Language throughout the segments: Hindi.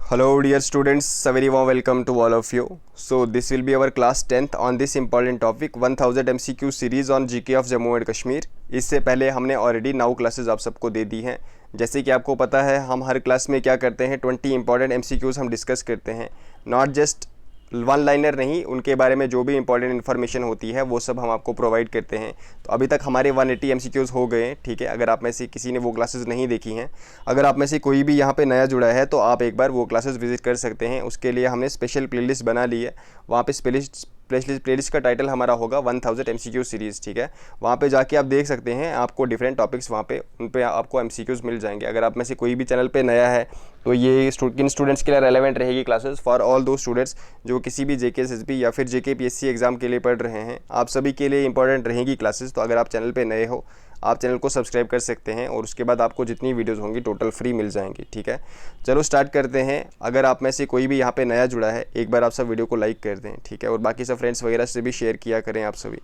Hello dear students, a very warm welcome to all of you. So this will be our class 10th on this important topic 1000 MCQ series on GK of Jammu and Kashmir. इससे पहले हमने ऑलरेडी 9 क्लासेस आप सबको दे दी हैं। जैसे कि आपको पता है हम हर क्लास में क्या करते हैं 20 इंपॉर्टेंट MCQs हम डिस्कस करते हैं, नॉट जस्ट वन लाइनर नहीं, उनके बारे में जो भी इंपॉर्टेंट इन्फॉर्मेशन होती है वो सब हम आपको प्रोवाइड करते हैं। तो अभी तक हमारे 180 MCQs हो गए हैं, ठीक है। अगर आप में से किसी ने वो क्लासेस नहीं देखी हैं, अगर आप में से कोई भी यहाँ पे नया जुड़ा है तो आप एक बार वो क्लासेस विजिट कर सकते हैं। उसके लिए हमने स्पेशल प्लेलिस्ट बना ली है। वहाँ पे प्लेलिस्ट का टाइटल हमारा होगा 1000 MCQ सीरीज़, ठीक है। वहाँ पे जाके आप देख सकते हैं, आपको डिफरेंट टॉपिक्स वहाँ पे उन पे आपको MCQs मिल जाएंगे। अगर आप में से कोई भी चैनल पे नया है तो ये किन स्टूडेंट्स के लिए रेलेवेंट रहेगी क्लासेस, फॉर ऑल दो स्टूडेंट्स जो किसी भी JK SSB या फिर JK PSC एग्ज़ाम के लिए पढ़ रहे हैं, आप सभी के लिए इंपॉर्टेंट रहेगी क्लासेस। तो अगर आप चैनल पे नए हो, आप चैनल को सब्सक्राइब कर सकते हैं और उसके बाद आपको जितनी वीडियोस होंगी टोटल फ्री मिल जाएंगी, ठीक है। चलो स्टार्ट करते हैं। अगर आप में से कोई भी यहाँ पे नया जुड़ा है, एक बार आप सब वीडियो को लाइक कर दें, ठीक है, और बाकी सब फ्रेंड्स वगैरह से भी शेयर किया करें आप सभी।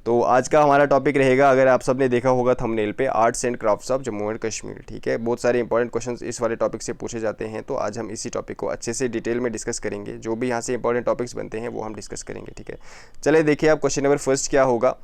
तो आज का हमारा टॉपिक रहेगा, अगर आप सब ने देखा होगा थंबनेल पे, arts and crafts of Jammu and Kashmir, ठीक है। बहुत सारे इंपॉर्टेंट क्वेश्चंस इस वाले टॉपिक से पूछे जाते हैं, तो आज हम इसी टॉपिक को अच्छे से डिटेल में डिस्कस करेंगे। जो भी यहाँ से इंपॉर्टेंट टॉपिक्स बनते हैं वो हम डिस्कस करेंगे, ठीक है। चलिए देखिए आप क्वेश्चन नंबर फर्स्ट क्या होगा।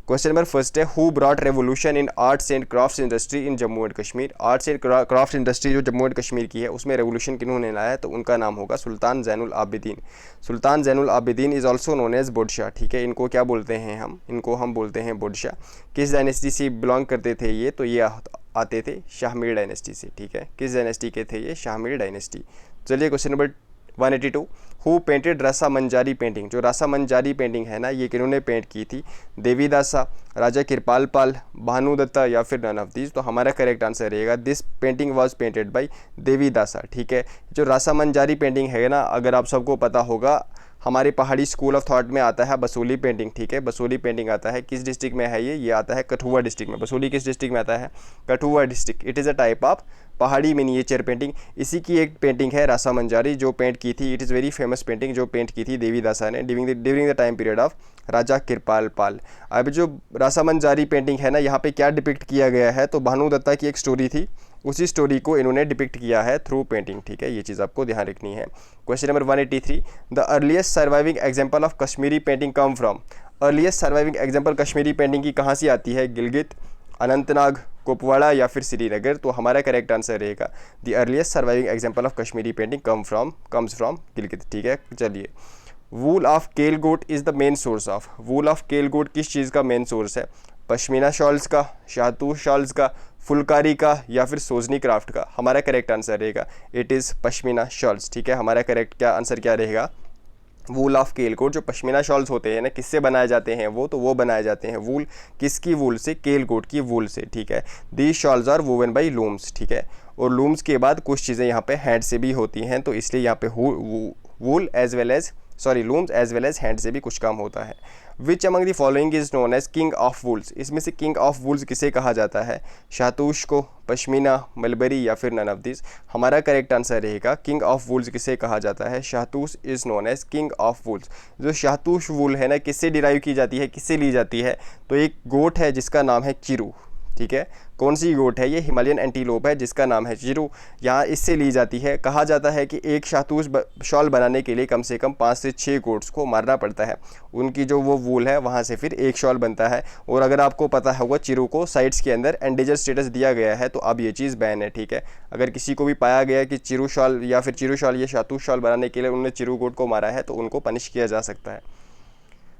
क्वेश्चन नंबर फर्स्ट है, who brought revolution in arts and crafts industry in Jammu and Kashmir. Arts and craft industry जो जम्मू एंड कश्मीर की है उसमें रेवोल्यूशन किन्होंने लाया है, तो उनका नाम होगा Sultan Zainul Abidin. Sultan Zainul Abidin is also known as Budshah, ठीक है। इनको क्या बोलते हैं इनको हम बोलते हैं बुडशाह। किस डायनेस्टी से बिलोंग करते थे ये, तो ये आते थे शाहमीर डायनेस्टी से, ठीक है। किस डायनेस्टी के थे ये, शाहमीर डायनेस्टी। चलिए question number 182, who painted Rasa Manjari painting. जो रासा मंजारी पेंटिंग है ना, ये किन्होंने पेंट की थी, देवीदासा, राजा कृपाल पाल, भानुदत्ता या फिर नन ऑफ दीज। तो हमारा करेक्ट आंसर रहेगा this painting was painted by Devidasa, ठीक है। जो रासा मंजारी पेंटिंग है ना, अगर आप सबको पता होगा, हमारे पहाड़ी स्कूल ऑफ थॉट में आता है बसोली पेंटिंग, ठीक है। बसोली पेंटिंग आता है, किस डिस्ट्रिक्ट में है ये आता है कठुआ डिस्ट्रिक्ट में। बसोली किस डिस्ट्रिक्ट में आता है, Kathua district. It is a type of पहाड़ी मिनिएचर पेंटिंग। इसी की एक पेंटिंग है रासा मंजारी जो पेंट की थी। It is very famous painting जो पेंट की थी देवीदासा ने during the time period of Raja Kripal Pal. अब जो रासा मंजारी पेंटिंग है ना, यहाँ पे क्या डिपिक्ट किया गया है, तो भानुदत्ता की एक स्टोरी थी, उसी स्टोरी को इन्होंने डिपिक्ट किया है थ्रू पेंटिंग, ठीक है। ये चीज़ आपको ध्यान रखनी है। Question number 183, the earliest surviving example of Kashmiri painting come from. Earliest surviving example Kashmiri painting की कहाँ से आती है, गिलगित, अनंतनाग, कुपवाड़ा या फिर श्रीनगर। तो हमारा करेक्ट आंसर रहेगा the earliest surviving example of Kashmiri painting comes from Gilgit, ठीक है। चलिए, wool of kel goat is the main source of. Wool of kel goat किस चीज़ का मेन सोर्स है, पश्मीना शॉल्स का, शाहतूश शॉल्स का, फुलकारी का या फिर सोजनी क्राफ्ट का। हमारा करेक्ट आंसर रहेगा इट इज़ पश्मीना शॉल्स, ठीक है। हमारा करेक्ट आंसर क्या रहेगा, वूल ऑफ केलकोट। जो पश्मीना शॉल्स होते हैं ना, किससे बनाए जाते हैं वो, तो वो बनाए जाते हैं वूल, किसकी वूल से, केलकोट की वूल से, ठीक है। These shawls are woven by looms, ठीक है। और लूम्स के बाद कुछ चीज़ें यहाँ पे हैंड से भी होती हैं, तो इसलिए यहाँ पे wool as well as looms as well as hand से भी कुछ काम होता है। Which among the following is known as king of wools. इसमें से किंग ऑफ वूल्स किसे कहा जाता है, शाहतूश को, पश्मीना, मलबरी या फिर नन ऑफ दिस। हमारा करेक्ट आंसर रहेगा किंग ऑफ वूल्स किसे कहा जाता है, shahtoosh is known as king of wools. जो शाहतूश वूल है ना, किससे डिराइव की जाती है, किससे ली जाती है, तो एक गोट है जिसका नाम है चिरू, ठीक है। कौन सी गोट है ये, हिमालयन एंटीलोप है जिसका नाम है चिरू। यहाँ इससे ली जाती है। कहा जाता है कि एक शाहतूश शॉल बनाने के लिए कम से कम 5 से 6 गोट्स को मारना पड़ता है। उनकी जो वो वूल है वहाँ से फिर एक शॉल बनता है। और अगर आपको पता होगा, चिरू को साइट्स के अंदर एंडेंजर स्टेटस दिया गया है, तो अब ये चीज़ बैन है, ठीक है। अगर किसी को भी पाया गया कि चिरू शॉल या फिर चिरू शॉल या शाहतूश शॉल बनाने के लिए उन्होंने चिरू गोट को मारा है, तो उनको पनिश किया जा सकता है।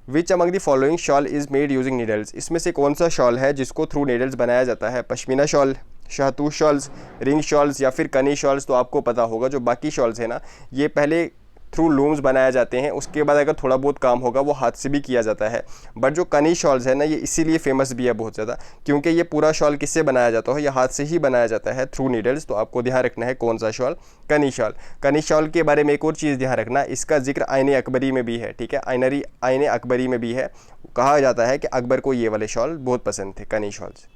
Which among the following shawl is made using needles. इसमें से कौन सा शॉल है जिसको थ्रू नीडल्स बनाया जाता है, pashmina shawl, shahtoosh shawls, ring shawls या फिर कनी शॉल्स। तो आपको पता होगा जो बाकी शॉल्स है ना, ये पहले थ्रू लूम्स बनाए जाते हैं, उसके बाद अगर थोड़ा बहुत काम होगा वो हाथ से भी किया जाता है। बट जो कनी शॉल्स है ना, ये इसीलिए फेमस भी है बहुत ज़्यादा, क्योंकि ये पूरा शॉल किससे बनाया जाता है, ये हाथ से ही बनाया जाता है थ्रू नीडल्स। तो आपको ध्यान रखना है कौन सा शॉल, कनी शॉल। कनी शॉल के बारे में एक और चीज़ ध्यान रखना, इसका जिक्र आईने अकबरी में भी है, ठीक है। आईने अकबरी में भी है। कहा जाता है कि अकबर को ये वाले शॉल बहुत पसंद थे, कनी शॉल्स।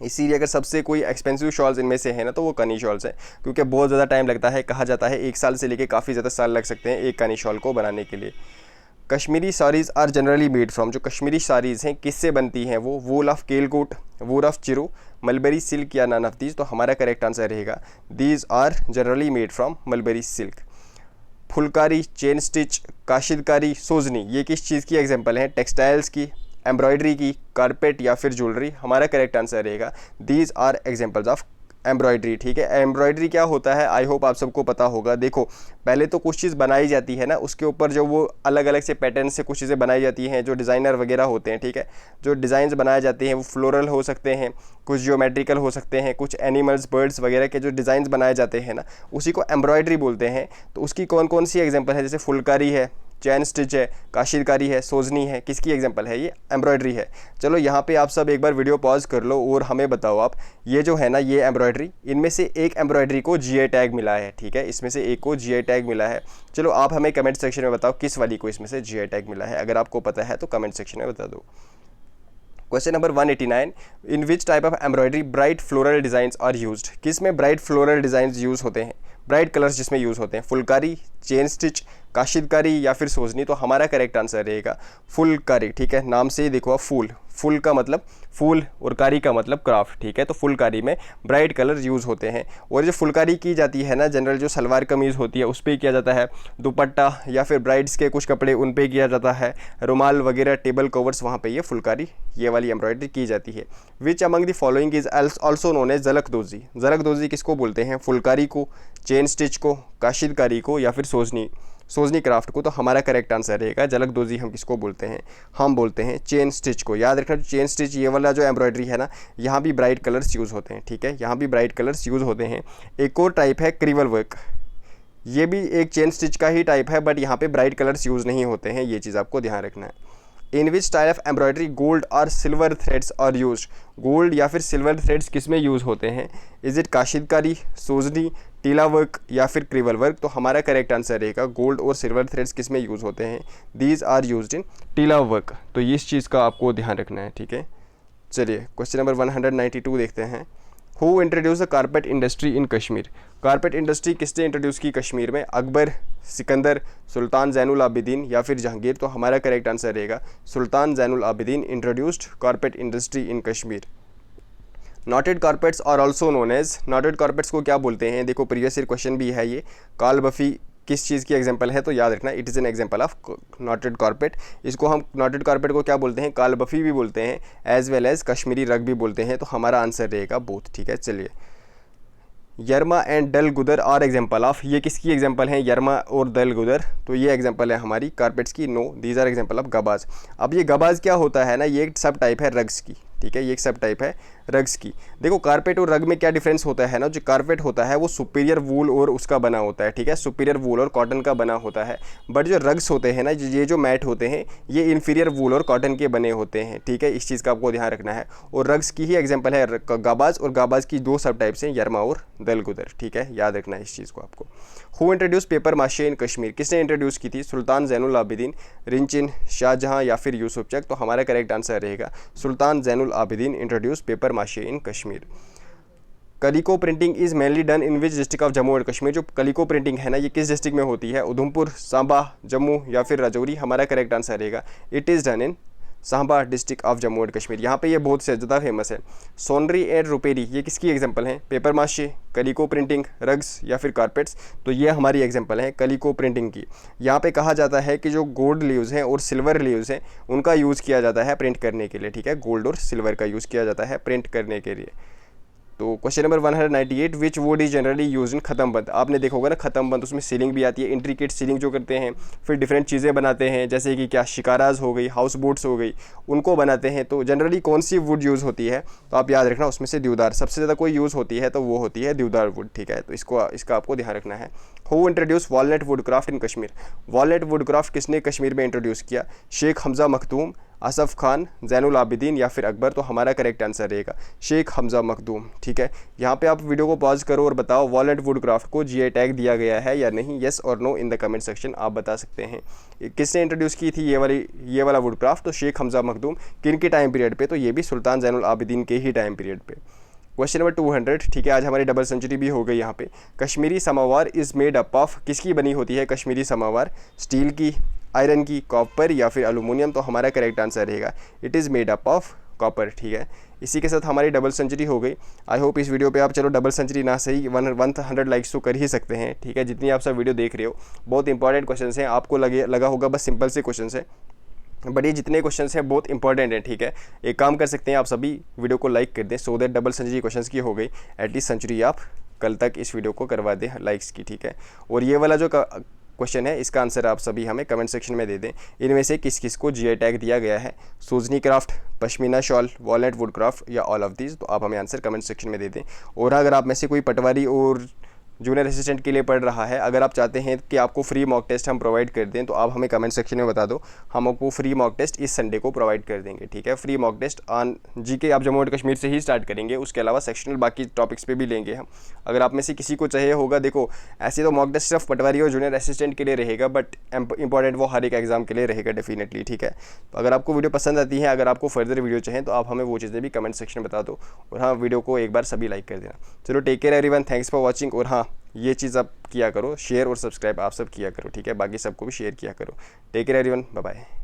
इसीलिए अगर सबसे कोई एक्सपेंसिव शॉल्स इनमें से है ना, तो वो कनी शॉल्स हैं, क्योंकि बहुत ज़्यादा टाइम लगता है। कहा जाता है 1 साल से लेके काफ़ी ज़्यादा साल लग सकते हैं एक कनी शॉल को बनाने के लिए। Kashmiri saris are generally made from, जो कश्मीरी साड़ीज़ हैं किससे बनती हैं वो, wool of kel goat, wool of chiru, mulberry silk या नन ऑफ दीज। तो हमारा करेक्ट आंसर रहेगा these are generally made from mulberry silk. Phulkari, chain stitch, kashidakari, sozni, ये किस चीज़ की एग्जांपल हैं, टेक्सटाइल्स की, एम्ब्रॉयडरी की, कारपेट या फिर ज्वेलरी। हमारा करेक्ट आंसर रहेगा these are examples of embroidery. ठीक है, एम्ब्रॉयडरी क्या होता है, आई होप आप सबको पता होगा। देखो पहले तो कुछ चीज़ बनाई जाती है ना, उसके ऊपर जो वो अलग अलग से पैटर्न से कुछ चीज़ें बनाई जाती हैं, जो डिज़ाइनर वगैरह होते हैं। ठीक है, जो डिज़ाइंस बनाए जाते हैं वो फ्लोरल हो सकते हैं, कुछ ज्योमेट्रिकल हो सकते हैं, कुछ एनिमल्स, बर्ड्स वगैरह के जो डिज़ाइंस बनाए जाते हैं ना, उसी को एम्ब्रॉयडरी बोलते हैं। तो उसकी कौन कौन सी एग्जांपल है, जैसे फुलकारी है, चैन स्टिच है, काशिदकारी है, सोजनी है, किसकी एग्जांपल है, ये एम्ब्रॉयडरी है। चलो यहाँ पे आप सब एक बार वीडियो पॉज कर लो और हमें बताओ आप, ये जो है ना ये एम्ब्रॉयडरी, इनमें से एक एम्ब्रॉयडरी को जीआई टैग मिला है। ठीक है, इसमें से एक को जीआई टैग मिला है। चलो आप हमें कमेंट सेक्शन में बताओ किस वाली को इसमें से जीआई टैग मिला है, अगर आपको पता है तो कमेंट सेक्शन में बता दो। Question number 189, in which type of embroidery bright floral designs are used, किस में ब्राइट फ्लोरल डिज़ाइंस यूज़ होते हैं, ब्राइट कलर्स जिसमें यूज़ होते हैं, फुलकारी, चेन स्टिच, काशिदकारी या फिर सोजनी। तो हमारा करेक्ट आंसर रहेगा फुलकारी। ठीक है, नाम से ही देखो आप, फूल का मतलब फूल और कारी का मतलब क्राफ्ट। ठीक है, तो फुलकारी में ब्राइट कलर यूज़ होते हैं। और जो फुलकारी की जाती है ना, जनरल जो सलवार कमीज़ होती है उस पर किया जाता है, दुपट्टा या फिर ब्राइड्स के कुछ कपड़े उन पर किया जाता है, रुमाल वगैरह, टेबल कवर्स, वहाँ पे ये फुलकारी, ये वाली एम्ब्रॉयडरी की जाती है। Which among the following is also known as jalakdozi, jalakdozi किसको बोलते हैं, फुलकारी को, चेन स्टिच को, काशिदकारी को या फिर सोजनी क्राफ्ट को। तो हमारा करेक्ट आंसर रहेगा जलकदोजी हम किसको बोलते हैं, हम बोलते हैं चेन स्टिच को। याद रखना, चेन स्टिच ये वाला जो एम्ब्रॉयडरी है ना, यहाँ भी ब्राइट कलर्स यूज़ होते हैं। ठीक है, यहाँ भी ब्राइट कलर्स यूज़ होते हैं। एक और टाइप है क्रिवल वर्क, ये भी एक चेन स्टिच का ही टाइप है, बट यहाँ पे ब्राइट कलर्स यूज़ नहीं होते हैं, ये चीज़ आपको ध्यान रखना है। In which style of embroidery gold और silver threads are use, gold या फिर सिल्वर थ्रेड्स किस में यूज़ होते हैं, इज इट काशिदकारी, सोजनी, टीला वर्क या फिर क्रिवल वर्क। तो हमारा करेक्ट आंसर रहेगा गोल्ड और सिल्वर थ्रेड्स किस में यूज़ होते हैं, दीज आर यूज्ड इन टीला वर्क। तो इस चीज़ का आपको ध्यान रखना है। ठीक है, चलिए क्वेश्चन नंबर 192 देखते हैं। Who introduce the carpet industry in Kashmir, carpet industry किसने इंट्रोड्यूस की कश्मीर में, अकबर, सिकंदर, सुल्तान जैनुल आबिदीन या फिर जहांगीर। तो हमारा करेक्ट आंसर रहेगा Sultan Zainul Abidin introduced carpet industry in Kashmir. Knotted carpets are also known as, knotted carpets को क्या बोलते हैं, देखो प्रीवियस ईयर क्वेश्चन भी है ये, काल बफी किस चीज़ की एग्जांपल है, तो याद रखना it is an example of noted carpet. इसको हम नॉटेड कारपेट को क्या बोलते हैं, काल बफी भी बोलते हैं, एज वेल एज कश्मीरी रग भी बोलते हैं। तो हमारा आंसर रहेगा बोथ। ठीक है, चलिए यरमा एंड दल गुदर आर एग्जांपल ऑफ, ये किसकी एग्जांपल है, यरमा और दल गुदर। तो ये एग्जांपल है हमारी कारपेट्स की, no these are example of gabbas. अब ये गबाज क्या होता है ना, ये एक सब टाइप है रग्स की। ठीक है, ये एक सब टाइप है रग्स की। देखो कारपेट और रग में क्या डिफरेंस होता है ना, जो कारपेट होता है वो सुपीरियर वूल और उसका बना होता है। ठीक है, सुपीरियर वूल और कॉटन का बना होता है। बट जो रग्स होते हैं ना, ये जो मैट होते हैं, ये इन्फीरियर वूल और कॉटन के बने होते हैं। ठीक है, इस चीज़ का आपको ध्यान रखना है। और रग्स की ही एग्जाम्पल है गाबाज, और गाबाज की दो सब टाइप्स हैं, यरमा और दलगुदर। ठीक है, याद रखना है इस चीज़ को आपको। Who introduce papier mache in Kashmir, किसने इंट्रोड्यूस की थी, सुल्तान जैनुल आबिदीन, रिंचिन, शाहजहां या फिर यूसुफ चक। तो हमारा करेक्ट आंसर रहेगा Sultan Zainul Abidin introduce papier mache in Kashmir. Calico printing is mainly done in which district of Jammu and Kashmir, जो कलिको प्रिंटिंग है ना, ये किस डिस्ट्रिक्ट में होती है, उधमपुर, सांबा, जम्मू या फिर राजौरी। हमारा करेक्ट आंसर रहेगा it is done in Samba district of Jammu and Kashmir. यहाँ पे ये बहुत से ज़्यादा फेमस है। सोनरी एंड रुपेरी ये किसकी एग्जांपल हैं, पेपर माशे, कलिको प्रिंटिंग, रग्स या फिर कारपेट्स। तो ये हमारी एग्जांपल है कलिको प्रिंटिंग की। यहाँ पे कहा जाता है कि जो गोल्ड लीव्स हैं और सिल्वर लीव्स हैं उनका यूज़ किया जाता है प्रिंट करने के लिए। ठीक है, गोल्ड और सिल्वर का यूज़ किया जाता है प्रिंट करने के लिए। तो question number 198, which would is generally use in खत्म बंद। आपने देखा होगा ना खत्म बंद, उसमें सीलिंग भी आती है, इंट्रिकेट सीलिंग जो करते हैं, फिर डिफरेंट चीज़ें बनाते हैं, जैसे कि क्या शिकाराज हो गई, हाउस बोट्स हो गई, उनको बनाते हैं। तो जनरली कौन सी वुड यूज़ होती है, तो आप याद रखना उसमें से देवदार सबसे ज़्यादा कोई यूज़ होती है, तो वो होती है देवदार वुड। ठीक है, तो इसका आपको ध्यान रखना है। Who introduce walnut wood craft in Kashmir, walnut wood craft किसने कश्मीर में इंट्रोड्यूस किया, शेख हमज़ा मखदूम, असफ़ खान, जैनुल आबिदीन या फिर अकबर। तो हमारा करेक्ट आंसर रहेगा शेख हमज़ा मखदूम। ठीक है, यहाँ पे आप वीडियो को पॉज करो और बताओ वॉलनट वुड क्राफ्ट को जीआई टैग दिया गया है या नहीं, येस और no in the comment section आप बता सकते हैं। किसने इंट्रोड्यूस की थी ये वाला वुड क्राफ्ट, तो शेख हमज़ा मखदूम। किन के टाइम पीरियड पे, तो ये भी सुल्तान जैनुल आबिदीन के ही टाइम पीरियड पे। क्वेश्चन नंबर 200, ठीक है, आज हमारी डबल सेंचुरी भी हो गई यहाँ पे। Kashmiri samovar is made up of, किसकी बनी होती है कश्मीरी समावार, स्टील की, आयरन की, कॉपर या फिर एल्यूमिनियम, तो हमारा करेक्ट आंसर रहेगा it is made up of copper. ठीक है, इसी के साथ हमारी डबल सेंचुरी हो गई। आई होप इस वीडियो पे आप चलो डबल सेंचुरी ना सही 100 लाइक्स तो कर ही सकते हैं। ठीक है, जितनी आप सब वीडियो देख रहे हो, बहुत इंपॉर्टेंट क्वेश्चन हैं, आपको लगा होगा बस सिंपल से क्वेश्चन है, बट ये जितने क्वेश्चन हैं बहुत इंपॉर्टेंट हैं। ठीक है, एक काम कर सकते हैं, आप सभी वीडियो को लाइक कर दें so that double century question की हो गई, एटलीस्ट सेंचुरी आप कल तक इस वीडियो को करवा दें लाइक्स की। ठीक है, और ये वाला जो क्वेश्चन है इसका आंसर आप सभी हमें कमेंट सेक्शन में दे दें, इनमें से किस किस को जीआई टैग दिया गया है, sozni craft, pashmina shawl, walnut wood craft या ऑल ऑफ दीज, तो आप हमें आंसर कमेंट सेक्शन में दे दें। और अगर आप में से कोई पटवारी और जूनियर असिस्टेंट के लिए पढ़ रहा है, अगर आप चाहते हैं कि आपको फ्री मॉक टेस्ट हम प्रोवाइड कर दें, तो आप हमें कमेंट सेक्शन में बता दो, हम आपको फ्री मॉक टेस्ट इस संडे को प्रोवाइड कर देंगे। ठीक है, free mock test on GK आप जम्मू एंड कश्मीर से ही स्टार्ट करेंगे, उसके अलावा सेक्शनल बाकी टॉपिक्स पे भी लेंगे हम। अगर आप में से किसी को चाहिए होगा, देखो ऐसे तो मॉक टेस्ट सिर्फ पटवारी और जूनियर असिस्टेंट के लिए रहेगा, बट इंपॉर्टेंट वो हर एक एग्जाम के लिए रहेगा डेफिनेटली। ठीक है, तो अगर आपको वीडियो पसंद आती है, अगर आपको फर्दर वीडियो चाहिए, तो आप हमें वो चीज़ें भी कमेंट सेक्शन में बता दो, और हाँ वीडियो को एक बार सभी लाइक कर देना। चलो take care everyone, thanks for watching. और हाँ, ये चीज़ आप किया करो, शेयर और सब्सक्राइब आप सब किया करो। ठीक है, बाकी सबको भी शेयर किया करो। Take care everyone, bye bye.